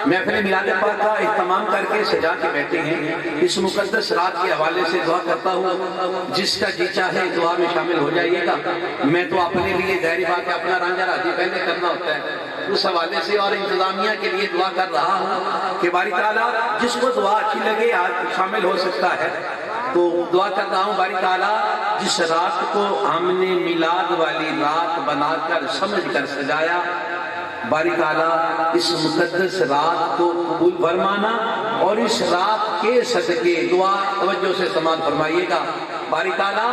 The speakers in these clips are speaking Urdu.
محفل میلاد پاک کا اہتمام کر کے سجا کے بیٹھے ہیں، اس مقدس رات کے حوالے سے دعا کرتا ہوں جس کا جی چاہے دعا میں شامل ہو جائیے گا۔ میں تو اپنے لیے ظاہری بات ہے اپنا رانجھا راضی پہلے کرنا ہوتا ہے، اس حوالے سے اور انتظامیہ کے لیے دعا کر رہا ہوں کہ باری تعالیٰ جس کو دعا اچھی لگے آج شامل ہو سکتا ہے، تو دعا کر رہا ہوں باری تعالیٰ جس رات کو ہم نے میلاد والی رات بنا کر سمجھ کر سجایا، باری تعالیٰ اس مقدس رات کو قبول فرمانا اور اس رات کے صدقے دعا توجہ سے سماعت فرمائیے گا۔ باری تعالیٰ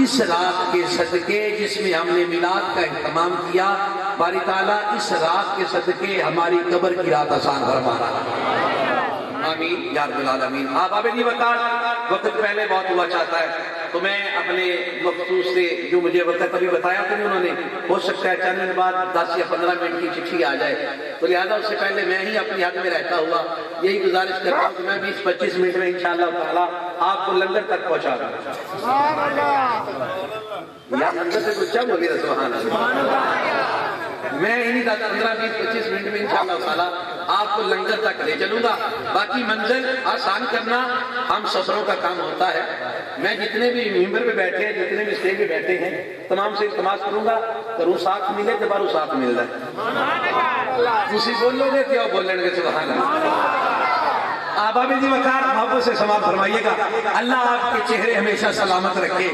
اس رات کے صدقے جس میں ہم نے میلاد کا اہتمام کیا، باری تعالیٰ اس رات کے صدقے ہماری قبر کی رات آسان فرمانا، آمین یا رب العالمین۔ آپ جی وقت پہلے بہت ہوا چاہتا ہے تو میں اپنے مخصوص سے جو مجھے وقت ابھی بتایا تھا انہوں نے، ہو سکتا ہے چند دن بعد 10 یا 15 منٹ کی چٹھی آ جائے، تو لہٰذا اس سے پہلے میں ہی اپنی حد میں رہتا ہوا یہی گزارش کرتا ہوں کہ میں 20-25 منٹ میں انشاءاللہ تعالیٰ آپ کو لنگر تک پہنچا دوں۔ یا لنگر سے کچھ چاہ بولی سبحان اللہ، میں انہی 15-20-25 منٹ میں انشاءاللہ تعالیٰ آپ کو لنگر تک لے چلوں گا۔ باقی منزل آسان کرنا ہم سفروں کا کام ہوتا ہے۔ میں جتنے بھی ممبر پہ بیٹھے ہیں، جتنے بھی اسٹیج پہ بیٹھے ہیں، تمام سے التماس کروں گا کروں ساتھ ملے تو بارو ساتھ مل رہا ہے، اسی بول لو گے کیا بول لیں گے سبحان اللہ۔ آباب جی وقار محبت سے سماعت فرمائیے گا، اللہ آپ کے چہرے ہمیشہ سلامت رکھے۔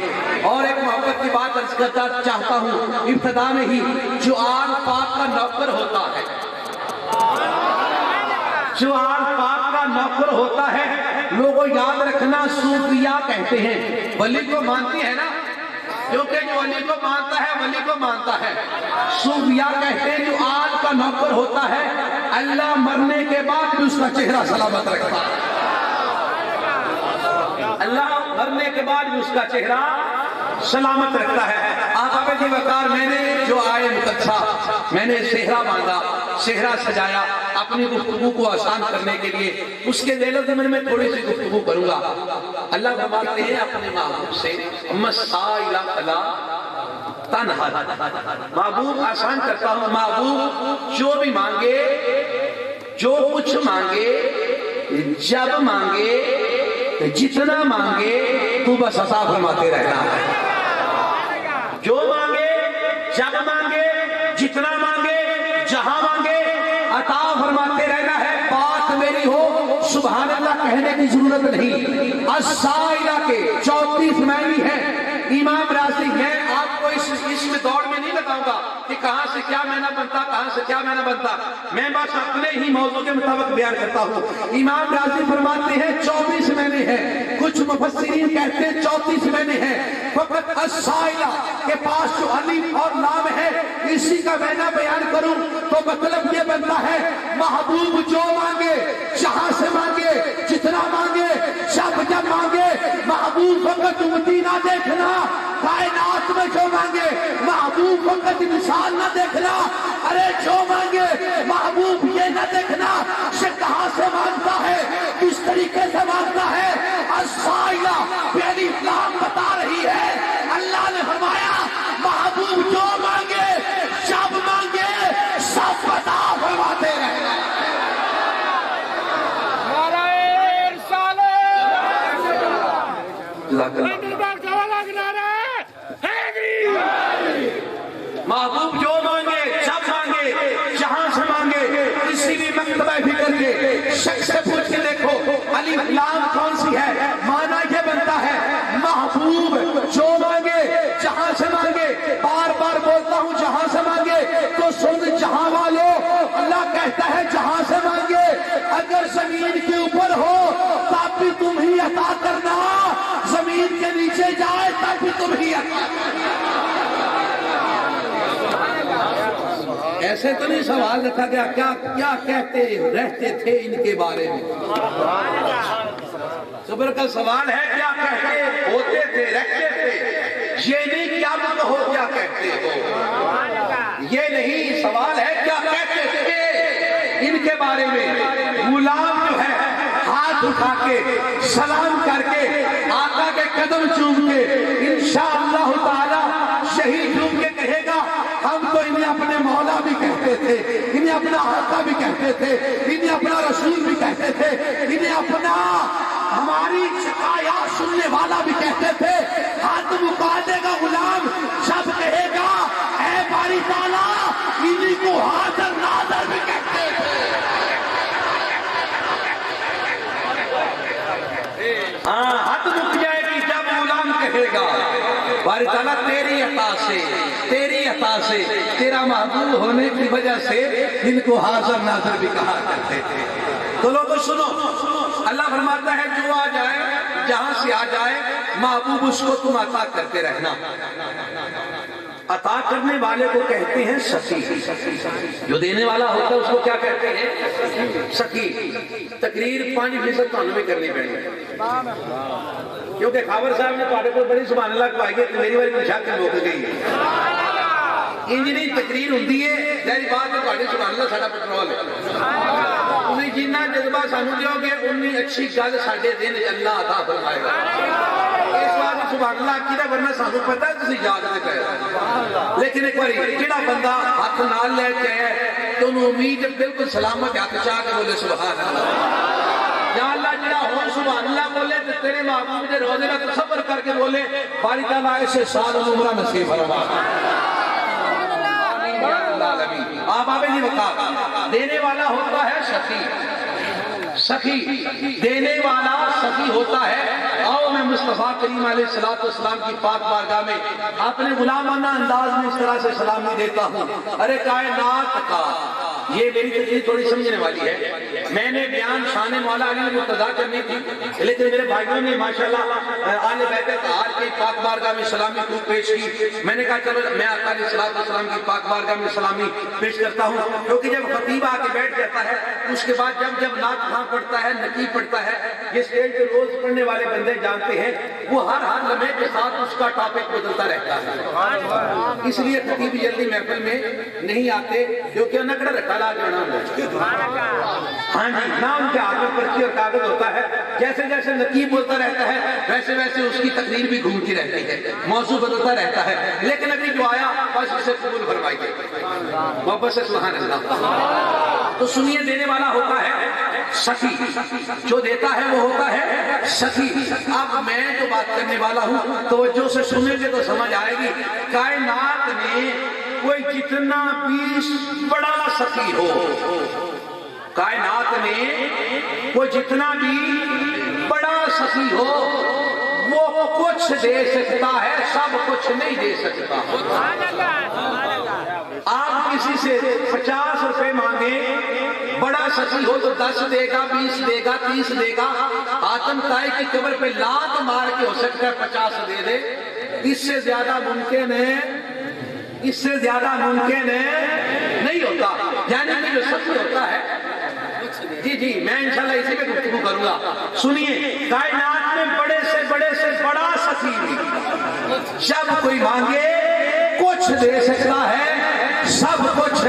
اور ایک محبت کی بات عرض کرتا چاہتا ہوں ابتدا میں ہی، جو آل پاک کا نوکر ہوتا ہے، جو آل پاک کا نوکر ہوتا ہے، لوگوں یاد رکھنا صوفیہ کہتے ہیں، ولی کو مانتی ہے نا، کیونکہ جو ولی کو مانتا ہے ولی کو مانتا ہے۔ صوفیہ کہتے ہیں جو آل کا نوکر ہوتا ہے اللہ مرنے کے بعد بھی اس کا چہرہ سلامت رکھتا ہے، اللہ مرنے کے بعد بھی اس کا چہرہ سلامت رکھتا ہے۔ آقا جی وقار میں نے جو آئے مقدسہ میں نے صحرا مانگا، صحرا سجایا اپنی گفتگو کو آسان کرنے کے لیے، اس کے ذیل و ضمن میں تھوڑی سی گفتگو کروں گا۔ اللہ فرماتے ہیں اپنے محبوب سے مسائل فلا تنہا، محبوب آسان کرتا ہوں، محبوب جو بھی مانگے، جو کچھ مانگے، جب مانگے، جتنا مانگے، تو بس عطا فرماتے رہنا ہے۔ جو مانگے، جب مانگے، جتنا مانگے، جہاں مانگے، عطا فرماتے رہنا ہے۔ بات میری ہو سبحان اللہ کہنے کی ضرورت نہیں۔ السائلہ کے 34 معنی ہیں۔ امام راضی میں آپ کو اس میں دوڑ میں نہیں لگاؤں گا کہ کہاں سے کیا معنی بنتا، کہاں سے کیا معنی بنتا، میں بس اپنے ہی موضوع کے مطابق بیان کرتا ہوں۔ امام راضی فرماتے ہیں 24 معنی ہیں، کچھ مفسرین کہتے ہیں 34 معنی ہیں۔ فقط السائلہ کے پاس جو الف اور لام ہے اسی کا معنی بیان کروں تو مطلب یہ بنتا ہے محبوب جو مانگے، جہاں سے مانگے، جتنا مانگے، جب مانگے، محبوب فقط امتی نہ دیکھنا، کائنات میں جو مانگے محبوب فقط مثال نہ دیکھنا، ارے جو مانگے محبوب یہ نہ دیکھنا کہ کہاں سے مانگتا ہے، کس طریقے سے مانگتا ہے۔ السائلہ پہلی اسلام بتا رہی ہے، اللہ نے فرمایا محبوب جو مانگے، جب مانگے، سب عطا فرماتے رہنا۔ محبوب جو مانگے، جب مانگے، جہاں سے مانگے، کسی بھی مکتبہ فکر کے شخص سے پوچھ کے دیکھو الف لام کون سی ہے، معنی یہ بنتا ہے محبوب جو مانگے، جہاں سے مانگے۔ بار بار بولتا ہوں جہاں سے مانگے تو سن جہاں والوں، اللہ کہتا ہے جہاں سے مانگے، اگر زمین کے اوپر ہو تب بھی تم ہی عطا کرنا، زمین کے نیچے جائے تب بھی تم ہی عطا کرنا۔ ایسے تو نہیں سوال رکھا گیا کیا کہتے رہتے تھے ان کے بارے میں، صبر کا سوال ہے کیا کہتے ہوتے تھے، رہتے تھے، یہ نہیں کیا ہو کیا کہتے ہو، یہ نہیں سوال ہے کیا کہتے تھے ان کے بارے میں۔ غلام جو ہے ہاتھ اٹھا کے سلام کر کے آقا کے قدم چوم کے انشاءاللہ تعالی شہید چوم کے کہے گا ہم تو انہیں اپنے مولا بھی کہتے تھے، انہیں اپنا آقا بھی کہتے تھے، انہیں اپنا باری تعالیٰ تیری عطا سے تیرا محبوب ہونے کی وجہ سے ان کو حاضر ناظر بھی کہا کرتے تھے. تو لوگوں سنو، اللہ فرماتا ہے جو آ جائے، جہاں سے آ جائے محبوب اس کو تم عطا کرتے رہنا. عطا کرنے والے کو کہتے ہیں سخی، جو دینے والا ہوتا ہے اس کو کیا کہتے ہیں؟ سخی. تقریر 5% تو ہمیں کرنی پڑے گی، کیونکہ خاور صاحب نے تمہارے کو بڑی سبحان اللہ کو آئی ہے، میری باری کوئی شاک موک گئی ہے. انجنی تقریر ہوتی ہے، ظاہری بات ہے تمہاری سبحان اللہ ساڈا پٹرول ہے. انہیں جنہ جذبہ سانو دیو گے انی اچھی گل ساڈے دین اللہ عطا فرمائے گا. اس بات سبحان اللہ کیدا ورنہ سانو پتہ ہے تسی یاد نہیں پے. لیکن ایک باری جڑا بندہ ہاتھ نال لے کے ہے تو انہوں امید بالکل سلامت ہاتھ چاہ کے بولے سبحان اللہ. یا اللہ جڑا ہون سبحان اللہ بولے تو تیرے محبوب دے روزے کا تصور کر کے بولے باری تعالیٰ ایسے سال عمرہ نصیب فرما. آپ آبے جی وقار دینے والا ہوتا ہے سخی، دینے والا سخی ہوتا ہے. آؤ میں مصطفیٰ کریم علیہ السلام کی پاک بارگاہ میں اپنے غلامانہ انداز میں اس طرح سے سلامی دیتا ہوں. ارے کائنات کا، یہ میری تقریر تھوڑی سمجھنے والی ہے. میں نے بیان شان مولا علی مرتضیٰ کرنی تھی، لیکن میرے بھائیوں نے ماشاءاللہ آل بیت اطہار کی پاک بارگاہ میں سلامی خوب پیش کی. میں نے کہا چلو میں آقا علیہ السلام کی پاک بارگاہ میں سلامی پیش کرتا ہوں، کیونکہ جب خطیب آ کے بیٹھ جاتا ہے اس کے بعد جب نعت خواں پڑھتا ہے، نقیب پڑھتا ہے، یہ اسٹیج پہ روز پڑھنے والے بندے جانتے ہیں وہ ہر لمحے کے ساتھ اس کا ٹاپک بدلتا رہتا ہے. اس لیے خطیب جلدی محفل میں نہیں آتے کیونکہ نکڑا رکھا لا جانا ہاں جی، نہ ان کے ہاتھ میں پرچی اور کاغذ ہوتا ہے. جیسے جیسے نقیب بولتا رہتا ہے ویسے ویسے اس کی تقریر بھی گھومتی رہتی ہے، موضوع بدلتا رہتا ہے. لیکن ابھی جو آیا بس اسے قبول فرمائیے محبت سے سبحان اللہ. تو سنیے، دینے والا ہوتا ہے سخی، جو دیتا ہے وہ ہوتا ہے سخی. اب میں جو بات کرنے والا ہوں توجہ سے سنیں گے تو سمجھ آئے گی. کائنات نے کوئی جتنا بھی بڑا سخی ہو، کائنات میں کوئی جتنا بھی بڑا سخی ہو وہ کچھ دے سکتا ہے، سب کچھ نہیں دے سکتا. آپ کسی سے 50 روپے مانگیں، بڑا سخی ہو تو 10 دے گا، 20 دے گا، 30 دے گا. آتم تائی کی قبر پہ لات مار کے ہو سکتا ہے 50 دے دے. اس سے زیادہ ممکن ہے، اس سے زیادہ ممکن ہے نہیں ہوتا. یعنی کہ جو سخی ہوتا ہے، جی میں انشاءاللہ اسی پہ گفتگو کروں گا. سنیے، کائنات میں بڑے سے بڑا سخی بھی جب کوئی مانگے کچھ دے سکتا ہے، سب کچھ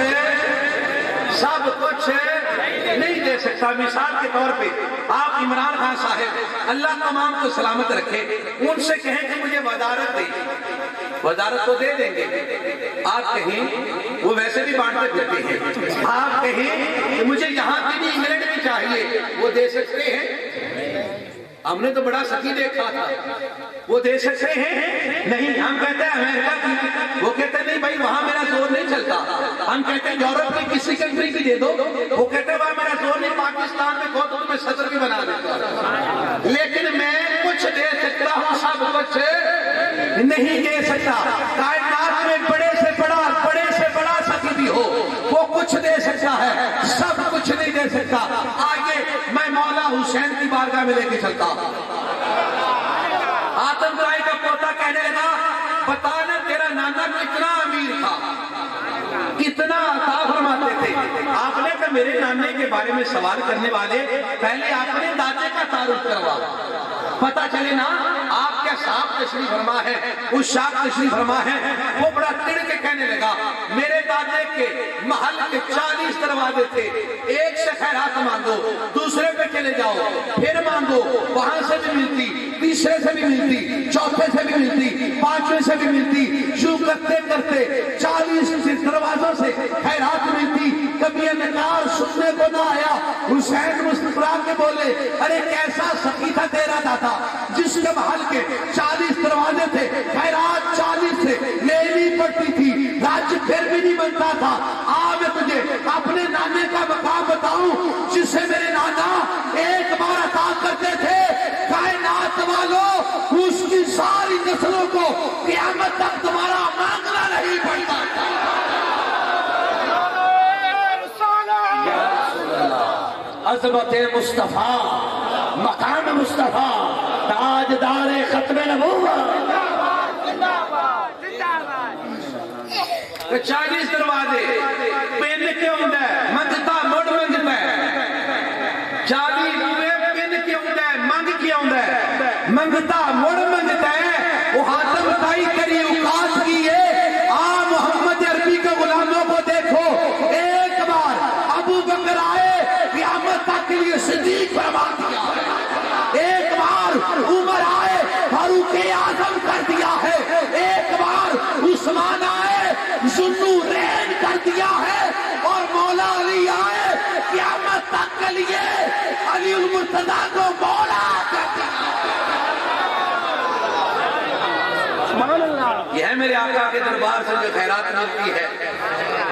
نہیں دے سکتا. مثال کے طور پہ آپ عمران خان صاحب، اللہ تمام کو سلامت رکھے، ان سے کہیں کہ مجھے وزارت دے. وزارت تو دے دیں گے. آپ کہیں، وہ ویسے بھی بانٹتے پھرتے ہیں، آپ کہیں کہ مجھے یہاں کی بھی انگلینڈ بھی چاہیے، وہ دے سکتے ہیں؟ ہم نے تو بڑا سخی دیکھا تھا، وہ دے سکتے ہیں؟ نہیں. ہم کہتے ہیں امریکہ کی، وہ کہتے ہیں نہیں بھائی وہاں میرا زور نہیں چلتا. ہم کہتے ہیں یورپ کی کسی کنٹری کی دے دو، وہ کہتے ہیں بھائی میرا زور نہیں، پاکستان میں کھو تو میں صدر بھی بنا دیتا ہوں. لیکن میں کچھ دے سکتا ہوں، سب کچھ نہیں دے سکتا. کائنات میں بڑے سے بڑا سخی بھی ہو وہ کچھ دے سکتا ہے، سب کچھ نہیں دے سکتا. آگے میں مولا حسین کی بارگاہ میں لے کے چلتا ہوں. آتم رائی کا پوتا کہنے لگا بتانا تیرا نانا کتنا امیر تھا، کتنا عطا فرماتے تھے. آپ نے کہا میرے نانے کے بارے میں سوال کرنے والے پہلے آپ نے دادے کا تعارف کروا، پتا چلے نا. آپ کیا صاحب تشریف فرما ہے، اس شاپ تشریف فرما ہے. وہ بڑا تڑ کے کہنے لگا میرے دادے کے محل کے 40 دروازے تھے، ایک سے خیرات مانگو، دوسرے پہ چلے جاؤ، پھر مانگو، وہاں سے بھی ملتی، تیسرے سے بھی ملتی، چوتھے سے بھی ملتی، پانچویں سے بھی ملتی. یوں کرتے کرتے 40 دروازوں سے خیرات ملتی. کبھی انکار سننے کو نہ آیا. حسین مسکرا کے بولے ارے کیسا سخی تھا تیرا دادا جس کے محل کے 40 دروازے تھے، خیرات 40 سے لینی پڑتی تھی، راج پھر بھی نہیں بنتا تھا. میں تجھے اپنے نانے کا مقام بتاؤں جسے میرے نانا ایک بار عطا کرتے تھے. کائنات والوں اس کی ساری نسلوں کو قیامت عظمت مصطفیٰ، مقام مصطفیٰ، تاجدار ختم نبوت۔ چالیس دروازے پن کیوں ہے منگتا مڑ منگتا ہے، 40 پن کیوں ہے منگ کیوں ہے، منگتا مڑ منگتا ہے، وہ حاتم تائی کری اوقات کی ہے۔ آ محمد عربی کے غلاموں کو دیکھو، ایک بار ابو بکر آئے قیامت تک کے لیے صدیق فرما دیا ہے، ایک بار عمر آئے فاروق اعظم کر دیا ہے، ایک بار عثمان آئے ذوالنورین کر دیا ہے، اور مولا علی آئے قیامت تک کے لیے علی المرتضیٰ کو مولا کر دیا۔ یہ ہے میرے آقا کے دربار سے جو خیرات ملتی ہے،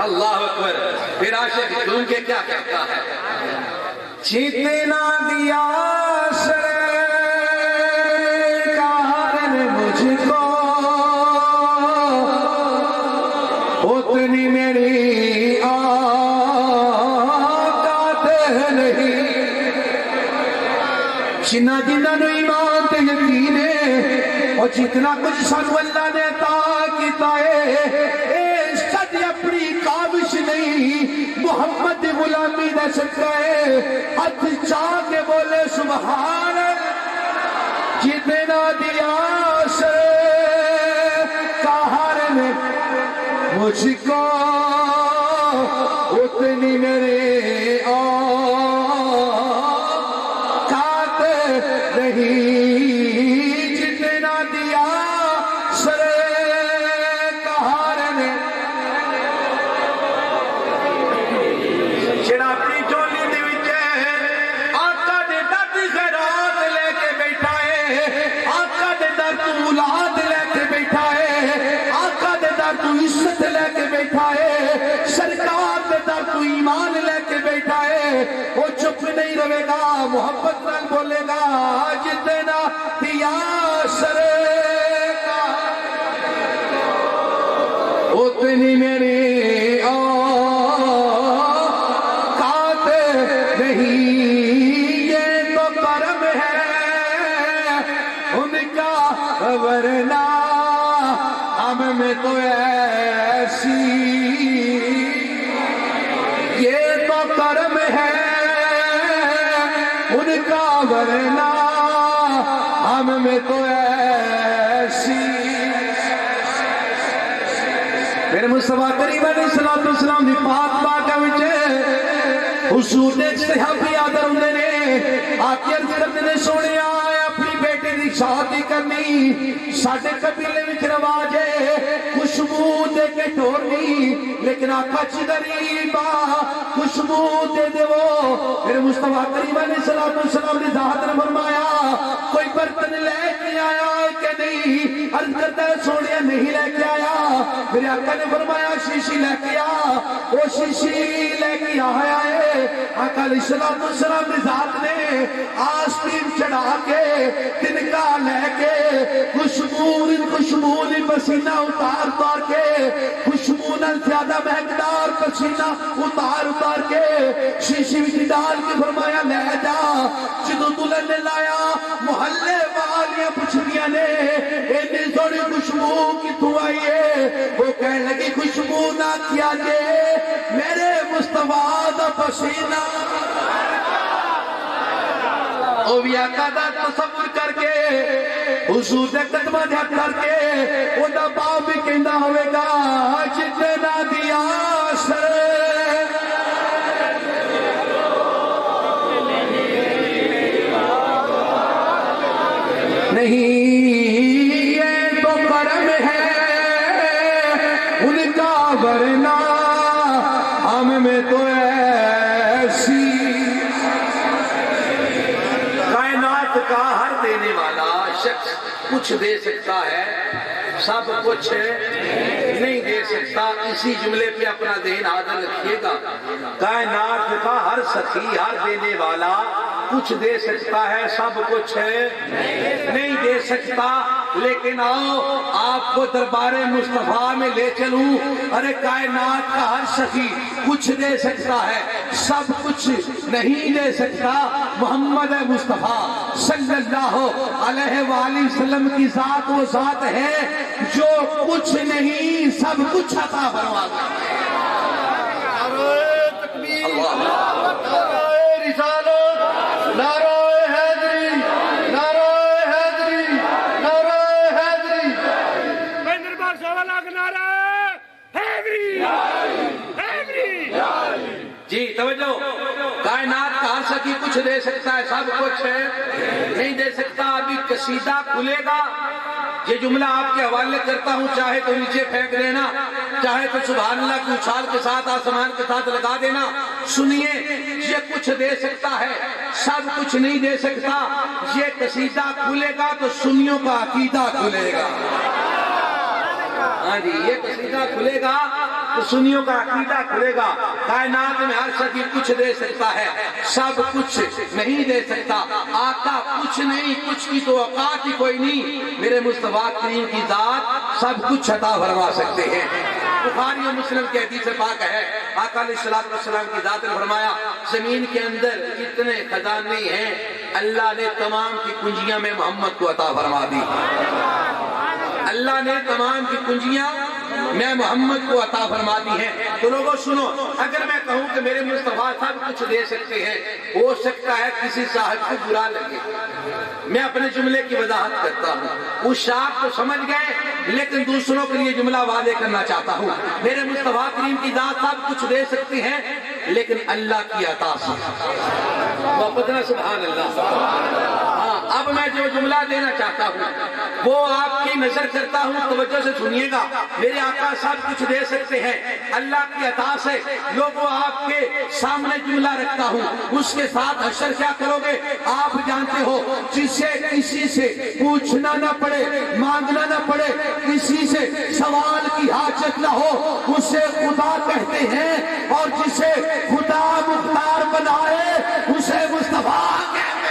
اللہ اکبر۔ پھر عاشق جھوم کے کیا کہتا ہے، جتنا دیا سرکار نے مجھ کو اتنی میری آقات نہیں، جنہ جنہ نو ایمان تے یقین ہے، اور جتنا کچھ سانو اللہ نے عطا کیتا ہے، اے سد اپنی کاوش نہیں، محمد غلامی دا صدقہ ہے۔ ہاتھ چاہ کے بولے سبحان اللہ، جتنا دیا سرکار نے مجھ کو اتنی میرے آقات نہیں، جتنا دیا سرکار نے۔ جڑا اپنی جولی دے وچ آقا دے در دی خیرات لے کے بیٹھا ہے، آقا دے در تو اولاد لے کے بیٹھا ہے، آقا دے در تو عزت لے کے بیٹھا ہے، سرکار دے در تو ایمان لے کے بیٹھا ہے، وہ چپ نہیں رہے گا، محبت نال بولے گا، جتنا دیا سرکار اتنی میری آقات نہیں، یہ تو کرم ہے ان کا، ورنہ ہم میں تو ایسی، یہ تو کرم ہے ان کا، ورنہ ہم میں تو ایسی۔ میرے مصطفیٰ کریم علیہ السلام دی پاک پاکہ وچ حضور نے ایک صحابی آدر ہوندے نے، آکے عرض کرتے نے سونے آئے اپنی بیٹی دی شادی کرنی، ساڈے قبیلے وچ رواج ہے خوشبو دے کے ٹورنی، لیکن آقا چی غریبا خوشبو دے دے وہ۔ میرے مصطفیٰ کریم علیہ السلام نے ذات نے فرمایا کوئی برتن لے کے آیا ہے کہ نہیں؟ عرض کرتا ہے سونے نہیں لے کے آیا۔ میرے آقا نے فرمایا شیشی لے کے آ، وہ شیشی لے کے آیا ہے۔ آقا علیہ السلام نے ذات نے آستین چڑھا کے تنکا لے کے خوشبو پسینہ اتار کے، خوشبو نال زیادہ مہکدار پسینہ اتار کے شیشی وچ ڈال کے فرمایا لے جا۔ جدوں دلہن نے لایا محلے والیاں پوچھدیاں نے اتنی سونی خوشبو کتھوں آئی ہے؟ وہ کہنے لگی خوشبو نہ کیا جے میرے مصطفیٰ دا پسینہ۔ او بھی آقا دا تصور کر کے حضور دے قدمہ دے ہاتھ کر کے او دا باپ بھی کہندا ہوئے گا جتنا دیا سر نہیں، یہ تو کرم ہے ان کا، ورنہ ہم میں تو ایسی۔ کائنات کا ہر دینے والا شخص کچھ دے سکتا ہے، سب کچھ نہیں دے سکتا۔ اسی جملے پہ اپنا ذہن حاضر رکھیے گا، کائنات کا ہر سخی ہر دینے والا کچھ دے سکتا ہے، سب کچھ نہیں دے سکتا۔ لیکن آؤ آپ کو دربار مصطفیٰ میں لے چلوں، ارے کائنات کا ہر سخی کچھ دے سکتا ہے، سب کچھ نہیں دے سکتا محمد مصطفیٰ صلی اللہ علیہ وآلہ وسلم کی ذات وہ ذات ہے جو کچھ نہیں سب کچھ عطا فرما سکتی ہے۔ نعرہ تکبیر، نعرہ رسالت، نعرہ حیدری، نعرہ حیدری، نعرہ حیدری۔ میں دربار سوا لاکھ نعرہ حیدری حیدری۔ جی توجہ، کائنات کا ہر شخص کچھ دے سکتا ہے، سب کچھ ہے نہیں دے سکتا۔ ابھی قصیدہ کھلے گا، یہ جملہ آپ کے حوالے کرتا ہوں، چاہے تو نیچے پھینک دینا، چاہے تو سبحان اللہ کی اچھال کے ساتھ آسمان کے ساتھ لگا دینا۔ سنیے، یہ کچھ دے سکتا ہے، سب کچھ نہیں دے سکتا۔ یہ قصیدہ کھلے گا تو سنیوں کا عقیدہ کھلے گا۔ ہاں جی، یہ قصیدہ کھلے گا تو سنیوں کا عقیدہ کھلے گا۔ کائنات میں ہر شخص کچھ دے سکتا ہے، سب کچھ نہیں دے سکتا۔ آقا کچھ نہیں، کچھ کی تو اوقات ہی کوئی نہیں، میرے مصطفیٰ کریم کی ذات سب کچھ عطا فرما سکتے ہیں۔ بخاری و مسلم کی حدیث پاک ہے، آقا علیہ السلام کی ذات نے فرمایا زمین کے اندر جتنے خزانے ہیں اللہ نے تمام کی کنجیاں میں محمد کو عطا فرما دی۔ اللہ نے تمام کی کنجیاں میں محمد کو عطا فرما دی ہیں۔ تو لوگوں سنو، اگر میں کہوں کہ میرے مصطفیٰ سب کچھ دے سکتے ہیں، ہو سکتا ہے کسی صاحب کو برا لگے، میں اپنے جملے کی وضاحت کرتا ہوں۔ اس شاعر کو سمجھ گئے، لیکن دوسروں کے لیے جملہ واضح کرنا چاہتا ہوں۔ میرے مصطفیٰ کریم کی ذات سب کچھ دے سکتی ہے، لیکن اللہ کی عطا سے محبتنا سبحان اللہ۔ ہاں، اب میں جو جملہ دینا چاہتا ہوں وہ آپ کی نظر کرتا ہوں، توجہ سے سنیے گا۔ میرے آقا سب کچھ دے سکتے ہیں، اللہ کی عطا سے لوگوں آپ کے سامنے جملہ رکھتا ہوں، اس کے ساتھ حشر کیا کرو گے آپ جانتے ہو۔ جسے کسی سے پوچھنا نہ پڑے، مانگنا نہ پڑے، کسی سے سوال کی حاجت نہ ہو، اسے خدا کہتے ہیں، اور جسے خدا مختار بنائے اسے مصطفیٰ کہتے ہیں۔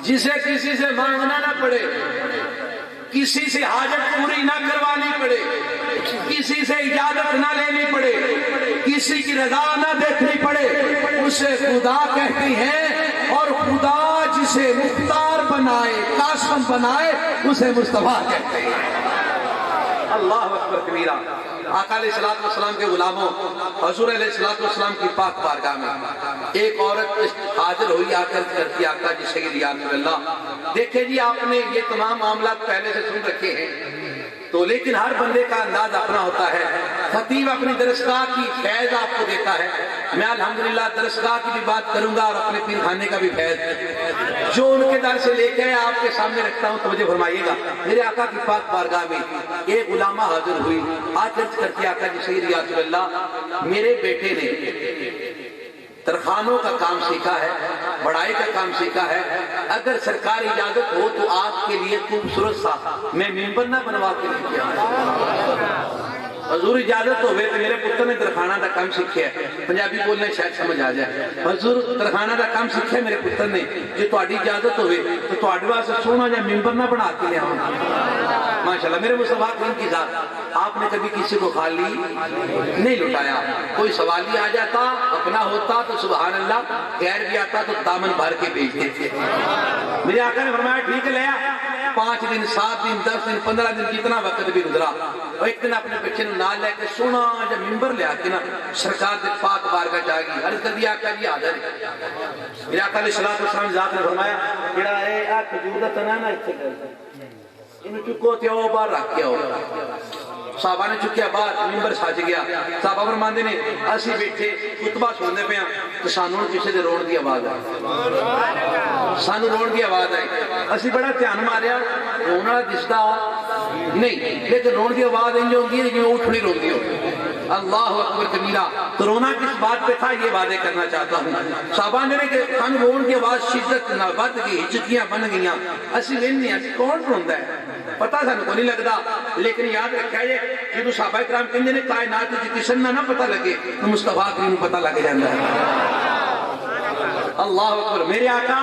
جسے کسی سے مانگنا نہ پڑے، کسی سے حاجت پوری نہ کروانی پڑے، کسی سے اجازت نہ لینی پڑے، کسی کی رضا نہ دیکھنی پڑے، اسے خدا کہتے ہیں، اور خدا جسے مختار بنائے، قاسم بنائے، اسے مصطفیٰ کہتے ہیں۔ اللہ اکبر کبیرہ۔ آقا علیہ السلام کے غلاموں، حضور علیہ السلام کی پاک بارگاہ میں ایک عورت حاضر ہوئی، آ کر کرتی آقا جی سید یا رسول اللہ، دیکھیں جی آپ نے یہ تمام معاملات پہلے سے سن رکھے ہیں، تو لیکن ہر بندے کا انداز اپنا ہوتا ہے۔ خطیب اپنی درسگاہ کی فیض آپ کو دیتا ہے، میں الحمدللہ درسگاہ کی بھی بات کروں گا اور اپنے پیر خانے کا بھی فیض جو ان کے در سے لے کے آپ کے سامنے رکھتا ہوں، توجہ فرمائیے گا۔ میرے آقا کی پاک بارگاہ میں ایک غلامہ حاضر ہوئی، آج عرض کرتی آقا جی سید یا رسول اللہ، میرے بیٹے نے ترخانوں کا کام سیکھا ہے، بڑائی کا کام سیکھا ہے، اگر سرکاری اجازت ہو تو آپ کے لیے خوبصورت سا میں ممبر نہ بنوا کے لے کے آؤں۔ حضور اجازت ہوئے تو میرے پتر نے ترخانہ کا کام سیکھا ہے، پنجابی بولنے شاید سمجھ آ جائے، حضور ترخانہ کا کام سیکھا ہے میرے پتر نے، جو تہاڈی اجازت ہوئے تو تہاڈے واسطے سونا جا ممبر نہ بنا کے لے آؤں۔ ماشاءاللہ میرے مصطفیٰ کریم کی ذات، آپ نے کبھی کسی کو خالی نہیں لٹایا، کوئی سوالی آ جاتا اپنا ہوتا تو سبحان اللہ، غیر بھی آتا تو دامن بھر کے بھیجتے تھے۔ میرے آقا نے فرمایا ٹھیک ہے لے آ، 5 دن 7 دن 10 دن 15 دن جتنا وقت بھی گزرا، اور ایک دن اپنے بچے نال لے کے سونا جب ممبر لے آتے نا سرکار دے پاک بارگاہ جا گئی، عرض کر دیا آقا جی حاضر ہے۔ میرے آقا علیہ السلام ذات نے فرمایا جڑا اے آ کھجور دا تنا نا اتنے کر انہوں چکو تے او باہر رکھ کے آؤ۔ صحابہ نے چکیا باہر، ممبر سج گیا، صحابہ فرماندے نے اسی بیٹھے خطبہ سنتے پے ہاں تو سانوں کسی دے روڑ دی آواز آئی، سانوں روڑ دی آواز آئی، اسی بڑا دھیان ماریا، رونا دستا نہیں لیکن روڑ دی آواز انج ہوندی ہے جویں اٹھڑی روندی ہو۔ اللہ اکبر کبیرہ۔ تو رونا کس بات پہ تھا یہ واضح کرنا چاہتا ہوں۔ صحابہ نے کہ سانوں روڑ کی آواز شدت نہ ود گئی، ہچکیاں بن گئیاں، اسی ویننے اسی کون روندا ہے پتہ سانوں کو نہیں لگدا، لیکن یاد رکھا یہ جدوں صحابہ کرام کہندے نے کائنات وچ کسے نہ پتہ لگے تو مصطفیٰ کریم کو پتہ لگ جاندا ہے۔ اللہ اکبر۔ میرے آقا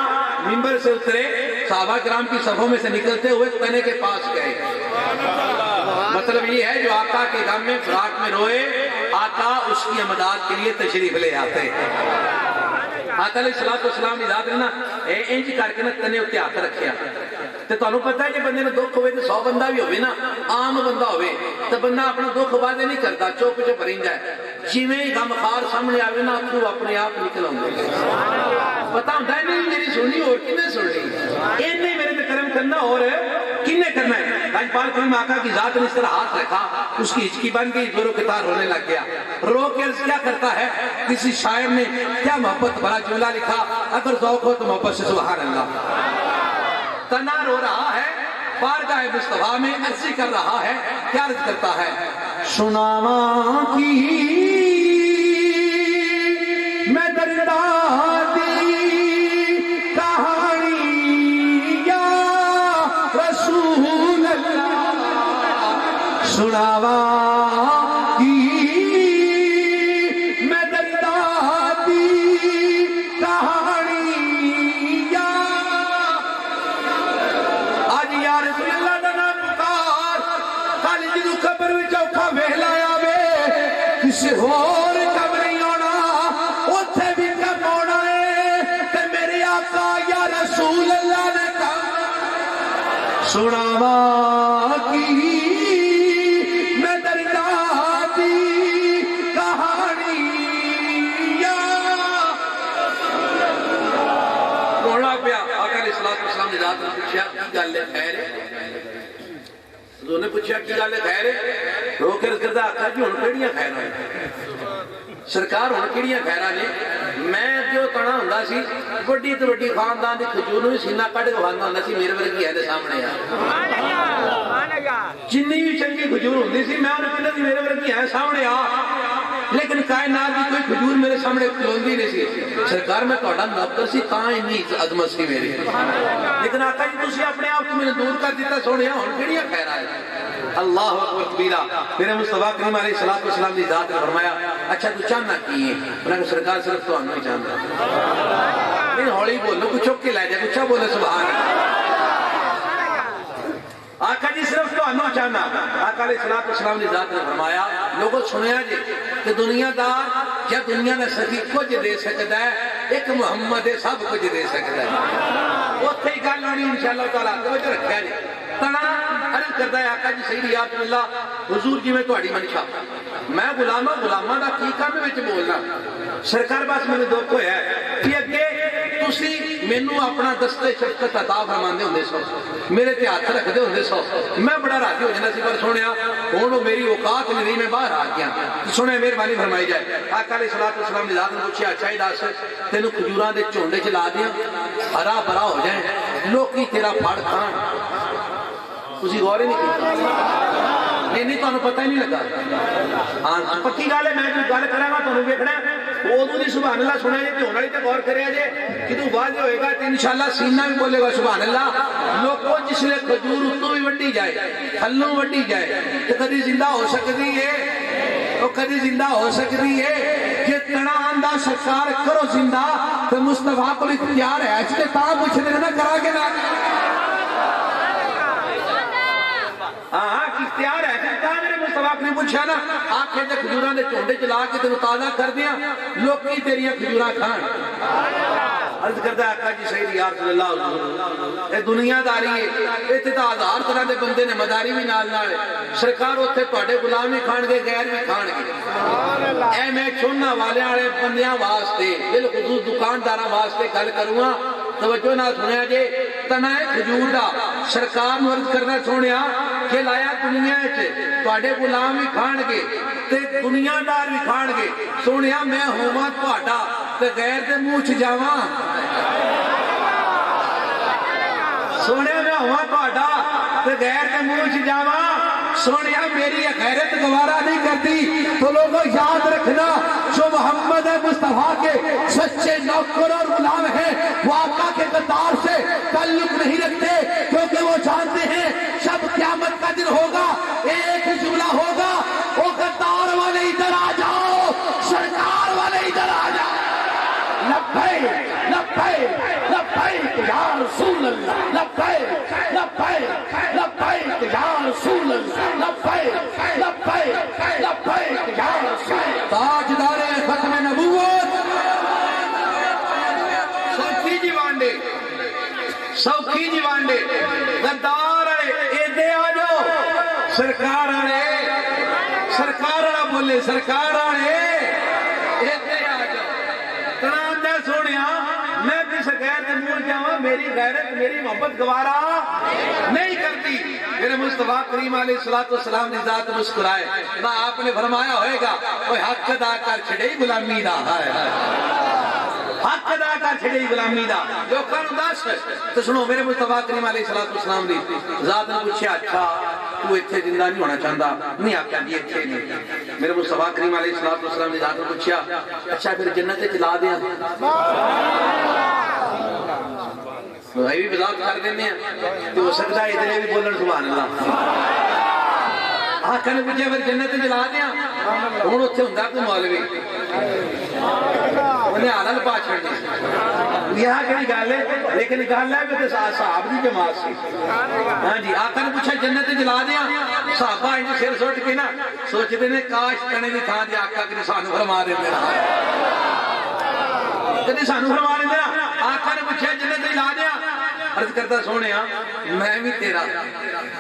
ممبر سے اترے صحابہ کرام کی صفوں میں سے نکلتے ہوئے تنے کے پاس گئے. مطلب یہ ہے جو آقا کے غم میں فراق میں روئے آقا اس کی امداد کے لیے تشریف لے آتے. آقا علیہ السلام نے ذات نا انج کر کے نا تنے اتنے ہاتھ رکھیا. تے تانوں پتہ ہے کہ بندے نے دکھ ہوئے تے 100 بندہ بھی ہوئے نا عام بندہ ہوئے تے بندہ اپنا دکھ واضح نہیں کرتا, چپ چپ رہندا ہے. جویں ہی غمخوار سامنے آوے نا اتھرو اپنے آپ نکل آندے. پتہ ہوندا ہے نہیں میری سننی اور کنے سننی, اینے میرے تے کرم کرنا اور کنے کرنا ہے. راجپال کریم آقا کی ذات نے اس طرح ہاتھ رکھا, اس کی ہچکی بن گئی, زوروں کے تار رونے لگ گیا. رو کے عرض کیا کرتا ہے, کسی شاعر نے کیا محبت بھرا جملہ لکھا, اگر ذوق ہو تو محبت سے سبحان اللہ. تنا رو رہا ہے بارگاہ مصطفیٰ میں عرضی کر رہا ہے, کیا عرض کرتا ہے, سناواں کی میں دردادی کہانی یا رسول اللہ, سناواں کی میں دردادی کہانی یا آج یا رسول اللہ دا نام پکار. کل جدوں قبر وچ اوکھا ویلا آوے کسے ہور کم نہیں ہونا, اوتھے بھی کم ہونا ہے تے میرے آقا یا رسول اللہ نے کہا سناواں کی میں دردادی کہانی یا رونا پیا. آقا علیہ السلام نے ذات نے پوچھا کی گل ہے خیر ہے, حضور نے پوچھا کی گل ہے خیر ہے, رو کے عرض کردا آقا جی ہن کیڑیاں خیراں نے سرکار, ہن کیڑیاں خیراں نے. میں جو تنا ہوندا سی وڈی تے وڈی خاندان دی کھجور نوں سینہ کڈ کے کھاندا ہوندا سی, میرے ورگی ہے دے سامنے آ. جنی بھی چنگی کھجور ہوندی سی میں انہاں کہندا سی میرے ورگی ہے سامنے آ, لیکن کائنات دی کوئی کھجور میرے سامنے کھلوندی نہیں سی. سرکار میں تہاڈا نوکر سی تاں اتنی عظمت سی میری, لیکن آقا جی تسی اپنے آپ کو مینوں دور کر دیتا سونیا, ہن کیڑیاں خیراں ہیں. اللہ اکبر کبیرہ. میرے مصطفیٰ کریم علیہ السلام دی ذات نے فرمایا اچھا تو چاہنا کی ہے, انہاں نے سرکار صرف تانوں ہی چاہندا. نہیں ہولی بولو, کچھ چک کے لے جائے, کچھ بولے سبحان اللہ. آقا جی صرف تو انہوں چاہنا. آقا علیہ السلام نے ذات نے فرمایا لوگوں سنیا جی کہ دنیا دار یا دنیا نے سکی کچھ دے سکتا ہے, ایک محمد سب کچھ دے سکتا ہے. وہ تھی گل ہونی انشاءاللہ تعالیٰ توجہ رکھا جی. تنا عرض کرتا ہے آقا جی سیدی یا رسول اللہ حضور جی میں تہاڈی منشا, میں غلاماں دا کی کام وچ بولنا. سرکار بس مینوں دکھ ہویا ہے کہ اگے تسی مینوں اپنا دستے شفقت عطا فرماندے ہوندے سو, میرے تے ہاتھ رکھدے ہوندے سو, میں بڑا راضی ہو جانا سی, پر سنیا ہن میری اوقات نہیں رہی, میں باہر آ گیا. سنے مہربانی فرمائی جائے. آقا علیہ السلام نے ذات نے پوچھا اچھا ہی دس تینوں کھجوراں دے جھونڈے چ لا دیاں ہرا بھرا ہو جائیں, لوکی تیرا پھڑ کھان. تسی غور ہی نہیں کیتا, نہیں تانوں پتہ ہی نہیں لگا. ہاں پکی گل ہے, میں جو گل کراں گا تانوں ویکھنا ادو دی سبحان اللہ سنیا جی, تے ہونے والی تے غور کریا جے, جدوں واضح ہوئے گا تے انشاءاللہ سینہ بھی بولے گا سبحان اللہ. لوگوں جس لئے کھجور اتوں بھی وڈی جائے, تھلوں وڈی جائے, تے کدی زندہ ہو سکتی ہے, تو کدی زندہ ہو سکتی ہے کہ تنا آندہ سرکار کرو زندہ, تے مصطفیٰ کو اختیار ہے اس کے تاں پوچھ دے نا کرا کے نا. ہاں اختیار ہے کہتا میرے مصطفیٰ نے پوچھا نا آنکھیں دے کھجوراں دے چونڈے چلا کے تینوں تازہ کر دیاں, لوکی تیریاں کھجوراں کھان. عرض کرتا ہے آقا جی سیدی یا رسول اللہ حضور اے دنیا داری ہے, ایتھے تا ہزار طرح دے بندے نے مداری بھی نال نال, سرکار اوتھے تہاڈے غلام بھی کھان گے غیر بھی کھان گے. اے میں چھوڑنا والے والے بندیاں واسطے بالخصوص دکانداراں واسطے گل کروں, توجہ نہ سنیا جے. تنا کھجور دا سرکار نوں عرض کرنا سونیا کہ لایا دنیا تہاڈے غلام بھی کھان گے تے دنیا دار بھی کھان گے. سونیا میں ہوواں تہاڈا تے غیر دے منہ چ جاواں, سونیا میں ہوواں تہاڈا تے غیر دے منہ چ جاواں. سونیا میری غیرت گوارا نہیں کرتی. تو لوگوں یاد رکھنا جو محمد مصطفیٰ کے سچے نوکر اور غلام ہیں وہ آقا کے قطار سے تعلق نہیں رکھتے, کیونکہ وہ جانتے ہیں جب قیامت کا دن ہوگا ایک جملہ ہوگا, وہ قطار والے ادھر آ جاؤ, سرکار والے ادھر آ جاؤ. لبیک لبیک لبیک یا رسول رسول اللہ لبیک لبیک لبیک یا رسول اللہ لبیک لبیک لبیک یا رسول اللہ تاجدار ختم نبوت سوکھی جی وانڈے سوکھی جی وانڈے غدار آئے ایدے آ جاؤ سرکار آئے سرکار آ بولے سرکار آئے ایدے آ جاؤ تنام دے سونیا میں کس غیر دمور جاؤں میری غیرت میری محبت گوارا نہیں کرتی میرے مصطفیٰ کریم علیہ السلام نے ذات مسکرائے نہ آپ نے فرمایا ہوئے گا کوئی حق ادا کر چھڑے غلامی دا حق ادا کر چھڑے غلامی دا جو کن دس تو سنو میرے مصطفیٰ کریم علیہ السلام نے ذات نے پوچھے اچھا تو اتھے زندہ نہیں ہونا چاہتا نہیں آپ کہا جی اتھے نہیں میرے مصطفیٰ کریم علیہ السلام نے ذات نے پوچھا اچھا پھر جنت چلا دیا بھائی بھی بلاک کر دینے ہیں تو ہو سکتا ہے ادھر بھی بولن سبحان اللہ آقا نے پوچھا پھر جنت جلا دیا ہوں اتنے ہوں کوئی مولوی انہیں حلال پا چھڑنے یہ کہڑی گل ہے لیکن گل ہے کہ صحابہ دی جماعت سی ہاں جی آقا نے پوچھا جنت جلا دیا صحابہ انہیں سر سوٹ کے نا سوچتے نے کاش کنے دی تھا دی آقا کہ سانو فرما دے میرا کہ سانو فرما دے میرا آقا نے پوچھا جنت جلا دیا عرض کرتا سونے میں بھی تیرا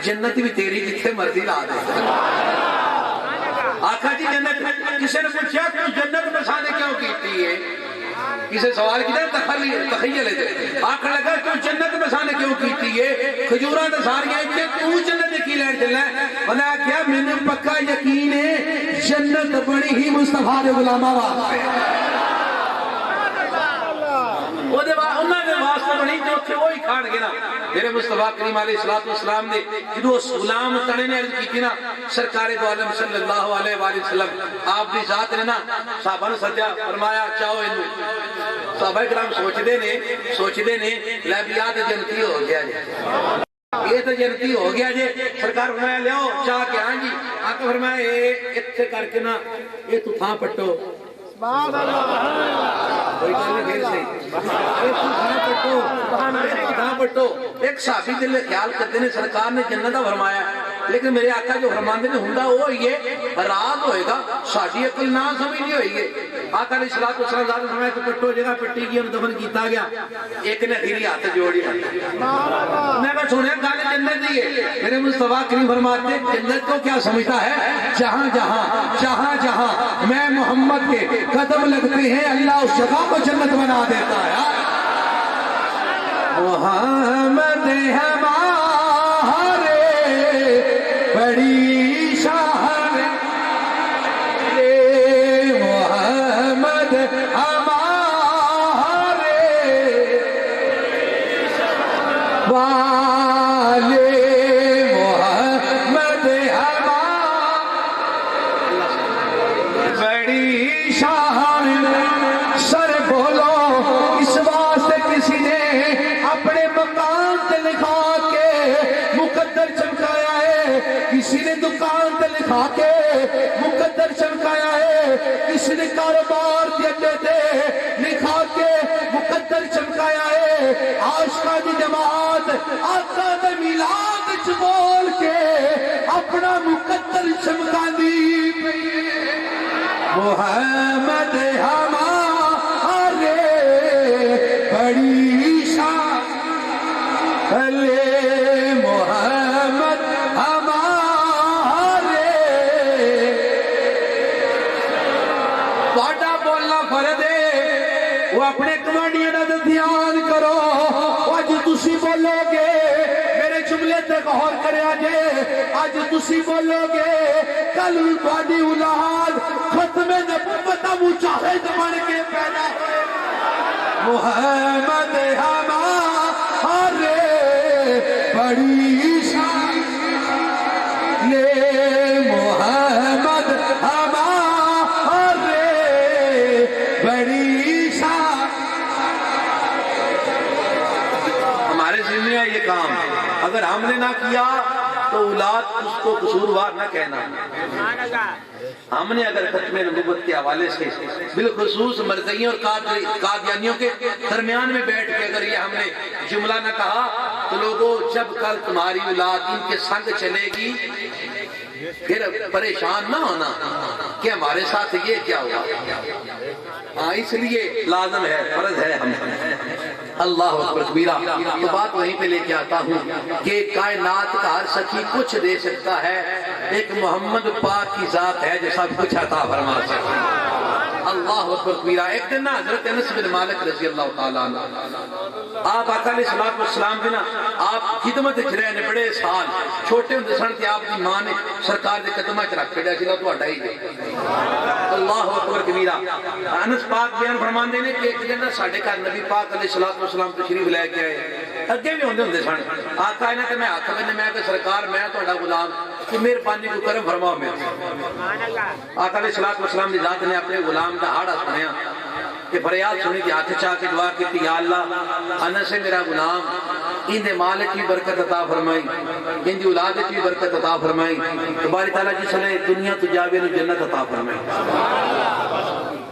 جنت بھی تیری جتھے مرضی لا دے آقا جی جنت کسی نے پوچھا کہ جنت بسانے کیوں کیتی ہے کسی سوال کیا تخیل ہے آقا لگا کہ جنت بسانے کیوں کیتی ہے کھجورہ تو ساریاں کہ تو جنت کی لین چلنا ہے انہوں نے کیا میں نے پکا یقین ہے جنت بڑی ہی مصطفیٰ دے غلامہ واسطے انہوں نے واسطہ بنی جو تھے وہی کھاڑ گئے نا میرے مصطفیٰ کریم علیہ السلام نے جدو اس غلام تنے نے عرض کی تھی نا سرکار دو عالم صلی اللہ علیہ وآلہ وسلم آپ دی ذات نے نا صحابہ نے سجا فرمایا چاہو انہوں صحابہ کرام سوچ دے نے لیبیات جنتی ہو گیا جی یہ تو جنتی ہو گیا جی سرکار فرمایا لیاؤ چاہ کے ہاں جی آقا فرمایا اتھے کر کے نا یہ تو تھا پٹو کوئی کہنے پھر سے ایک صحابی دل خیال کرتے ہیں سرکار نے جنت فرمایا لیکن میرے آقا جو فرماندے نے ہوندا وہ یہ رات ہوئے گا ساڈی عقل نہ سمجھی ہوئی ہے آقا علیہ الصلوۃ والسلام ذات فرمایا تو پٹو جگہ پٹی گئی اور دفن کیتا گیا ایک نے اخیری ہاتھ جوڑی میں کہا سنیا گل جنت دی ہے میرے مصطفیٰ کریم فرماتے جنت کو کیا سمجھتا ہے جہاں جہاں میں محمد کے قدم لگتے ہیں اللہ اس جگہ کو جنت بنا دیتا ہے محمد ہمارے بڑی شان محمد ہمارے والے محمد ہمارے بڑی شان سر بولو اس واسطے کسی نے اپنے مکان تے لکھا کے مقدر چمکایا ہے کسی نے دکان تے لکھا کے مقدر چمکایا ہے کسی نے کاروبار کے اڈے تے لکھا کے مقدر چمکایا ہے عاشقاں دی جماعت آقا دے میلاد وچ بول کے اپنا مقدر چمکاندی پئی محمد ہمارے بڑی شان محمد ہمارے باٹا بولنا فرد ہے وہ اپنے کمانڈیاں دا دھیان کرو آج تسی بولو گے میرے جملے تے غور کریا جے آج تسی بولو گے کل بانی اولاد ختم نبوت مجاہد بن کے پیدا ہوئے محمد ہمارے بڑی شان محمد ہمارے بڑی شان ہمارے ذمہ ہے یہ کام اگر ہم نے نہ کیا تو اولاد اس کو قصوروار نہ کہنا. ہم نے اگر ختم نبوت کے حوالے سے بالخصوص مرزائیوں اور قادیانیوں کے درمیان میں بیٹھ کے اگر یہ ہم نے جملہ نہ کہا تو لوگوں جب کل تمہاری اولاد ان کے سنگ چلے گی پھر پریشان نہ ہونا کہ ہمارے ساتھ یہ کیا ہوا. ہاں اس لیے لازم ہے فرض ہے ہم اللہ اکبر کبیرہ. تو بات وہیں پہ لے کے آتا ہوں کہ کائنات کا ہر سخی کچھ دے سکتا ہے, ایک محمد پاک کی ذات ہے جو سب کچھ عطا فرما سکتا ہے. اللہ اکبر کبیرہ. ایک دن نا حضرت انس بن مالک رضی اللہ تعالیٰ عنہ آپ آقا علیہ الصلوۃ والسلام کے نا آپ خدمت وچ رہے نے بڑے سال, چھوٹے ہوندے سن تے آپ دی ماں نے سرکار دے قدماں وچ رکھ چھڈیا سی نا تہاڈا ہی ہے. اللہ اکبر کبیرہ. انس پاک بیان فرماندے نے کہ ایک دن ساڈے گھر نبی پاک علیہ الصلوۃ والسلام تشریف لے کے آئے, اگے بھی ہوندے سن. آقا نے کہ میں ہاتھ بننے میں کہ سرکار میں تہاڈا غلام کہ مہربانی کو کرم فرماؤ. میں آقا علیہ الصلوۃ والسلام دی ذات نے اپنے غلام دا ہاڑا سنیا کہ فریاد سنی تھی, ہاتھ چاہ کے دعا کی تھی, یا اللہ انس ہے میرا غلام, ان دے مال کی برکت عطا فرمائی, ان دی اولاد کی برکت عطا فرمائی. تو باری تعالیٰ جس نے دنیا تو جاوے نو جنت عطا فرمائی.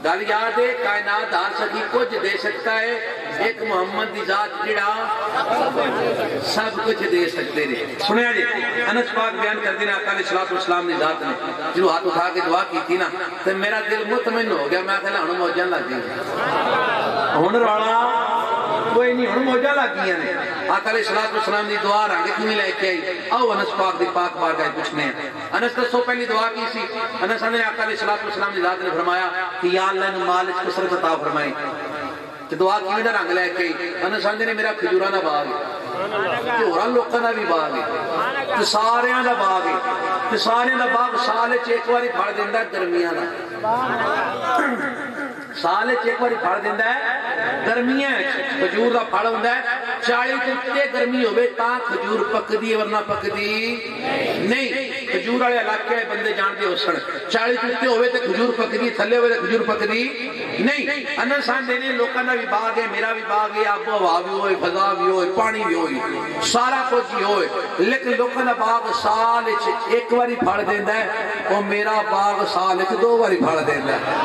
گل یاد ہے کائنات ہر سکی کچھ دے سکتا ہے, ایک محمد دی ذات جڑا سب کچھ دے سکتے ہیں. سنیا جی انس پاک بیان کر دینا آقا علیہ الصلوۃ والسلام دی ذات نے جو ہاتھ اٹھا کے دعا کی تھی نا تو میرا دل مطمئن ہو گیا. میں کہلا ہن موجاں لگ گئی, ہن رولا کوئی نہیں, ہن موجاں لگ گئی نے. آقا علیہ الصلوۃ والسلام دی دعا رنگ کیویں لے کے آئی, آؤ انس پاک دی پاک بارگاہ پوچھنے ہیں. انس نے سو پہلی دعا کی سی. انس نے آقا علیہ الصلوۃ والسلام دی ذات نے فرمایا کہ یا اللہ نے مال وچ کثرت عطا فرمائی. تو دعا کیویں دا رنگ لے کے آئی. انس نے میرا کھجوراں دا باغ ہے, ہوراں لوکاں دا بھی باغ ہے, تے ساریاں دا باغ ہے, تے ساریاں دا باغ سال وچ ایک واری پھڑ دیندا گرمیاں دا, سال وچ ایک واری پھڑ دیندا ہے گرمیاں وچ. کھجور دا پھڑ ہوندا ہے 40 تے اُتے گرمی ہوے تاں کھجور پکدی ہے ورنہ پکدی نہیں. کھجور والے علاقے بندے جانتے ہو سن 40 تے اُتے ہوے تے کھجور پکدی, تھلے ہوے تے کھجور پکدی نہیں. انس آندے نے لوکاں دا بھی باغ ہے, میرا بھی باغ ہے, آب و ہوا بھی ہوئے, فضا بھی ہوئے, پانی بھی ہوئے, سارا کچھ ہی ہوئے, لیکن لوکاں دا باغ سال وچ ایک واری پھڑ دیندا ہے, او میرا باغ سال وچ 2 واری پھڑ دیندا ہے.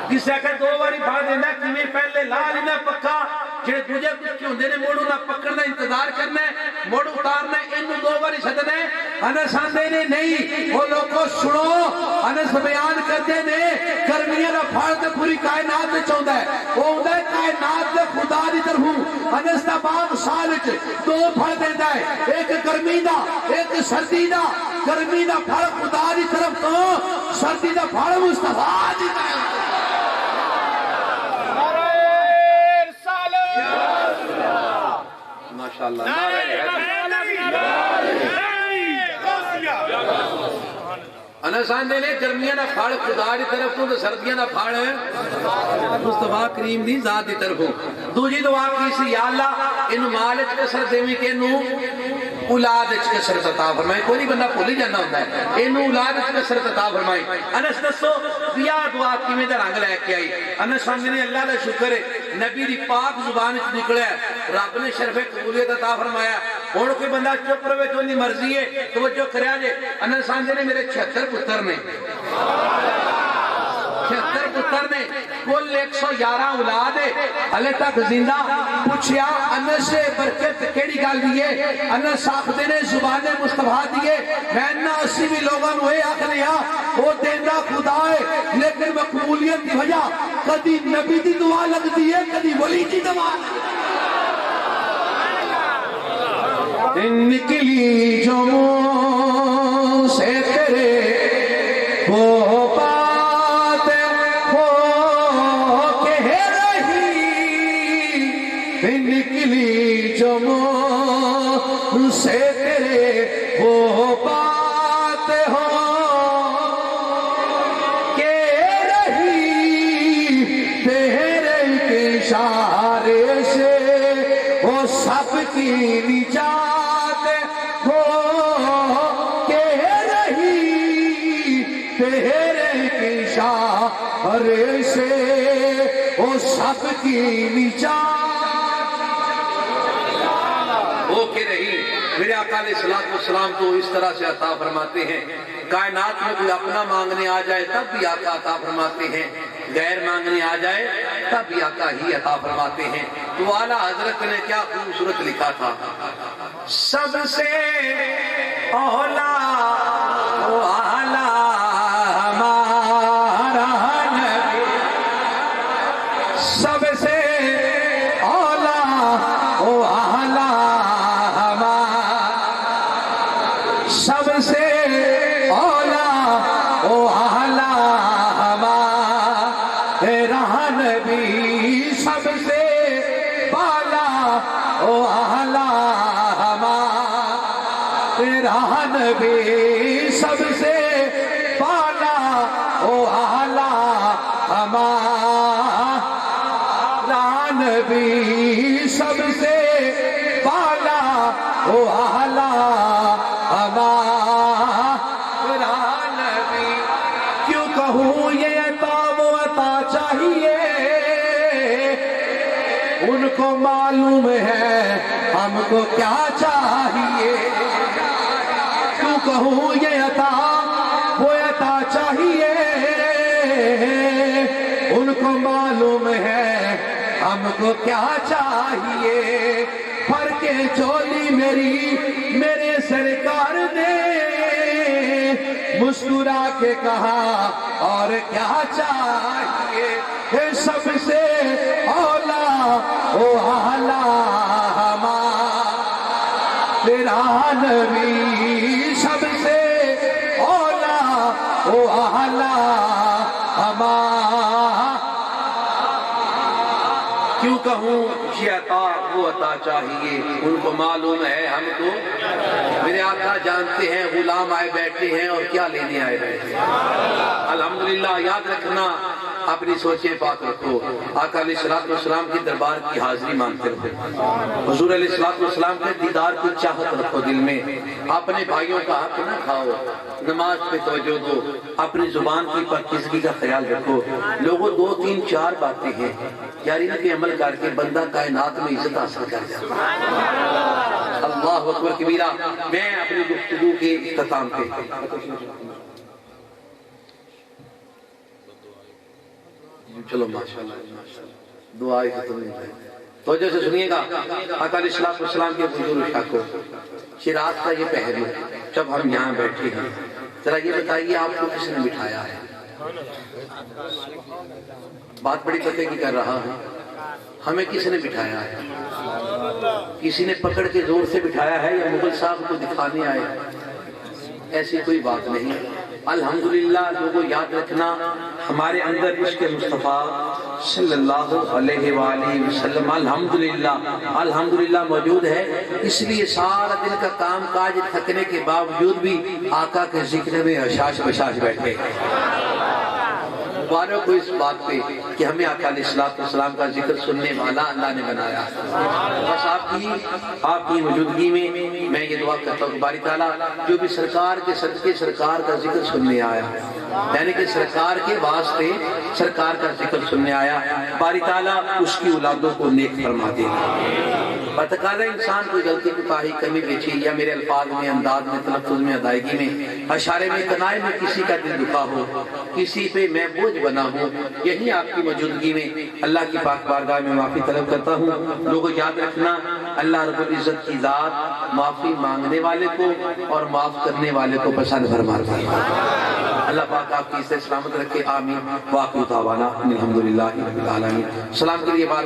کسے کہ 2 واری پھڑ دیندا ہے, کیویں پہلے لا لینا پکا, جڑے دوجے کچھ ہوندے نے موڑوں دا پکڑ دا انتظار کرنا ہے, موڑ اتارنا ہے, اینو 2 واری سدنا ہے. انس آندے نے نہیں, او لوگو سنو, انس بیان کرتے نے گرمیاں دا پھڑ تے پوری کائنات وچ ہوندا ہے, او ہوندا ہے کائنات دے خدا دی طرفوں. انس دا باغ سال وچ 2 پھڑ دیندا ہے, ایک گرمی دا ایک سردی دا. گرمی دا پھڑ خدا دی طرف تو, سردی دا پھڑ مصطفیٰ دی طرف. ماشاءاللہ انس آندے نے گرمیاں دا پھڑ خدا دی طرف تو سردیاں دا پھڑ مصطفیٰ کریم دی ذات دی طرف. دوجی دعا کی سی, یا اللہ انو مال وچ کثرت دیویں کہ انو اولاد وچ کثرت عطا فرمائی. کوئی بندہ بھول ہی جانا ہوندا ہے, اینو اولاد وچ کثرت عطا فرمائی. انس دسو دیا دعا کیویں دا رنگ لے کے آئی. انس آندے نے اللہ دا شکر ہے نبی دی پاک زبان وچ نکلیا, رب نے شرف قبولیت عطا فرمایا. ہن کوئی بندہ چپ رہے تو نہیں مرضی ہے, توجہ کریا جے. انس آندے نے میرے 76 پتر نے, 76 پتر نے, کل 111 اولاد ہے, ہلے تک زندہ. پوچھیا انس سے برکت کیڑی گل دی ہے؟ انس آکھدے نے زبان مصطفیٰ دیے. میں نہ اسی بھی لوگاں نو اے آکھنے ہاں او دیندا خدا ہے, لیکن مقبولیت دی وجہ کدی نبی دی دعا لگدی ہے, کدی ولی دی دعا. نکلی جو منہ سے تیرے وہ بات ہو کہہ رہی, نکلی جو منہ سے تیرے وہ بات ہو کہہ رہی, تیرے اشارے سے وہ سب کی نجات ارے سے وہ سب کی نجات ہو کے رہی. میرے آقا علیہ السلام تو اس طرح سے عطا فرماتے ہیں، کائنات میں کوئی اپنا مانگنے آ جائے تب بھی آقا عطا فرماتے ہیں، غیر مانگنے آ جائے تب بھی آقا ہی عطا فرماتے ہیں۔ تو اعلیٰ حضرت نے کیا خوبصورت لکھا تھا، سب سے اولا ہمارا نبی، سب سے اولا سب سے اولا ہمارا نبی، سب سے بالا ہمارا نبی، سب سے بالا ہمارا نبی، سب سے بالا ہمارا نبی۔ کیوں کہوں یہ عطا وہ عطا چاہیے، ان کو معلوم ہے ہم کو کیا چاہیے۔ کیوں کہوں یہ عطا وہ عطا چاہیے، ان کو معلوم ہے ہم کو کیا چاہیے۔ پھر کے چولی میری میرے سرکار نے مسکرا کے کہا اور کیا چاہیے، سب سے اولا ہمارا نبی، سب سے اولا ہمارا۔ کیوں کہوں یہ عطا وہ عطا چاہیے، ان کو معلوم ہے ہم کو، میرے آقا جانتے ہیں غلام آئے بیٹھے ہیں اور کیا لینے آئے بیٹھے ہیں۔ الحمدللہ یاد رکھنا، اپنی سوچیں پاک رکھو، آقا علیہ السلام کے دربار کی حاضری مانتے رہو، حضور علیہ السلام کے دیدار کی چاہت رکھو دل میں، اپنے بھائیوں کا حق نہ کھاؤ، نماز پہ توجہ دو، اپنی زبان کی پاکیزگی کا خیال رکھو۔ لوگوں 2 3 4 باتیں ہیں یار، ان پہ عمل کر کے بندہ کائنات میں عزت حاصل کر جاتا ہے۔ اللہ اکبر کبیرہ۔ میں اپنی گفتگو کے اختتام پہ چلو ماشاءاللہ دعائیں ختم نہیں ہے، توجہ سے سنیے گا۔ آقا علیہ السلام کے بزرگ شاکو شیراز کا یہ پہلو، جب ہم یہاں بیٹھے ہیں ذرا یہ بتائیے آپ کو کس نے بٹھایا ہے؟ بات بڑی پتے کی کر رہا ہوں، ہمیں کس نے بٹھایا ہے؟ کسی نے پکڑ کے زور سے بٹھایا ہے یا مغل صاحب کو دکھانے آئے؟ ایسی کوئی بات نہیں۔ الحمدللہ لوگوں یاد رکھنا، ہمارے اندر عشق مصطفیٰ صلی اللہ علیہ وآلہ وسلم الحمدللہ موجود ہے، اس لیے سارا دن کا کام کاج تھکنے کے باوجود بھی آقا کے ذکر میں حشاش بشاش بیٹھے۔ مبارک ہو اس بات پہ کہ ہمیں آقا علیہ السلام کا ذکر سننے والا اللہ نے بنایا۔ بس آپ کی موجودگی میں میں یہ دعا کرتا ہوں کہ باری تعالیٰ جو بھی سرکار کے صدقے سرکار کا ذکر سننے آیا، یعنی کہ سرکار کے واسطے سرکار کا ذکر سننے آیا، باری تعالیٰ اس کی اولادوں کو نیک فرما دے۔ بتقاضا انسان کوئی غلطی کوتاہی کمی بیچی یا میرے الفاظ میں انداز میں تلفظ میں ادائیگی میں اشارے میں کنائے میں کسی کا دل دکھا ہو، کسی پہ میں بوجھ بنا ہوں، یہی آپ کی موجودگی میں اللہ کی پاک بارگاہ میں معافی طلب کرتا ہوں۔ لوگوں یاد رکھنا، اللہ رب العزت کی ذات معافی مانگنے والے کو اور معاف کرنے والے کو پسند فرماتا ہے۔ اللہ پاک آپ کی عزت سلامت رکھے، آمین۔ وآخر دعوانا الحمدللہ رب العالمین۔ سلام کے لیے بات